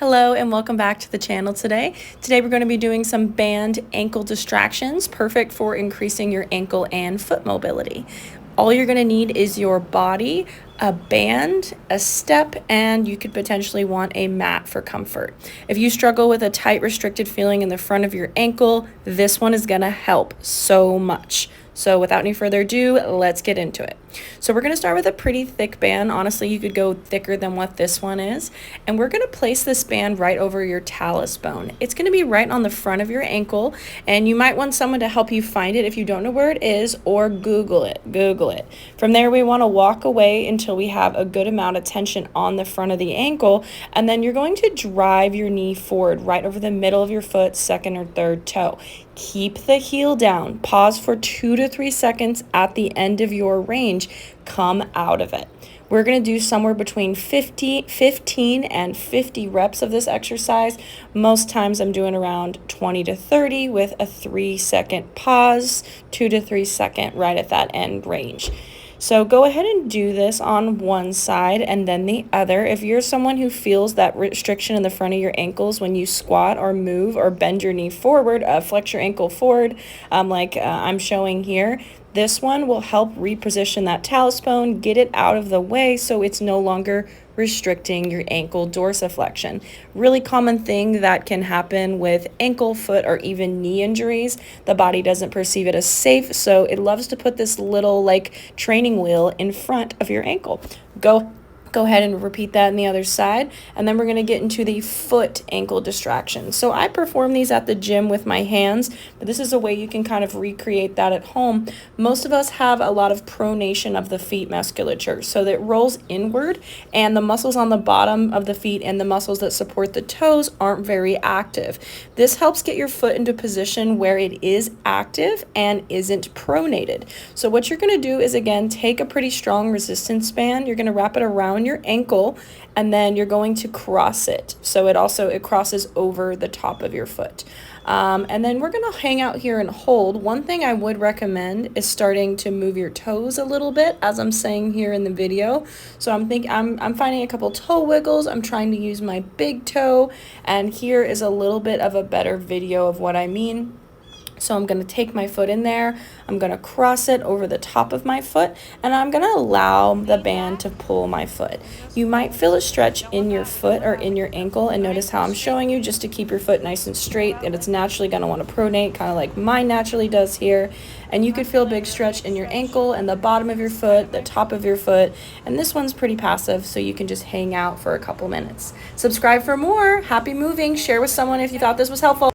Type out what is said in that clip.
Hello and welcome back to the channel today. Today we're going to be doing some band ankle distractions, perfect for increasing your ankle and foot mobility. All you're going to need is your body, a band, a step, and you could potentially want a mat for comfort. If you struggle with a tight, restricted feeling in the front of your ankle, this one is going to help so much. So without any further ado, let's get into it. So we're going to start with a pretty thick band. Honestly, you could go thicker than what this one is. And we're going to place this band right over your talus bone. It's going to be right on the front of your ankle, and you might want someone to help you find it if you don't know where it is, or Google it. From there, we want to walk away until we have a good amount of tension on the front of the ankle, and then you're going to drive your knee forward right over the middle of your foot, second or third toe. Keep the heel down. Pause for 2 to 3 seconds at the end of your range. Come out of it. We're going to do somewhere between 15 and 50 reps of this exercise. Most times I'm doing around 20 to 30 with a 3-second pause, 2 to 3 second right at that end range. So go ahead and do this on one side and then the other. If you're someone who feels that restriction in the front of your ankles when you squat or move or bend your knee forward, flex your ankle forward, like I'm showing here, this one will help reposition that talus bone, get it out of the way so it's no longer restricting your ankle dorsiflexion. Really common thing that can happen with ankle, foot, or even knee injuries. The body doesn't perceive it as safe, so it loves to put this little like training wheel in front of your ankle. Go ahead and repeat that on the other side, and then we're going to get into the foot ankle distraction. So I perform these at the gym with my hands, but this is a way you can kind of recreate that at home. Most of us have a lot of pronation of the feet musculature, so that it rolls inward, and the muscles on the bottom of the feet and the muscles that support the toes aren't very active. This helps get your foot into a position where it is active and isn't pronated. So what you're going to do is, again, take a pretty strong resistance band. You're going to wrap it around your ankle, and then you're going to cross it so it crosses over the top of your foot, and then we're going to hang out here and hold. One thing I would recommend is starting to move your toes a little bit, as I'm saying here in the video. So I'm finding a couple toe wiggles. I'm trying to use my big toe, and here is a little bit of a better video of what I mean. So I'm going to take my foot in there, I'm going to cross it over the top of my foot, and I'm going to allow the band to pull my foot. You might feel a stretch in your foot or in your ankle, and notice how I'm showing you just to keep your foot nice and straight, and it's naturally going to want to pronate, kind of like mine naturally does here. And you could feel a big stretch in your ankle and the bottom of your foot, the top of your foot, and this one's pretty passive, so you can just hang out for a couple minutes. Subscribe for more. Happy moving. Share with someone if you thought this was helpful.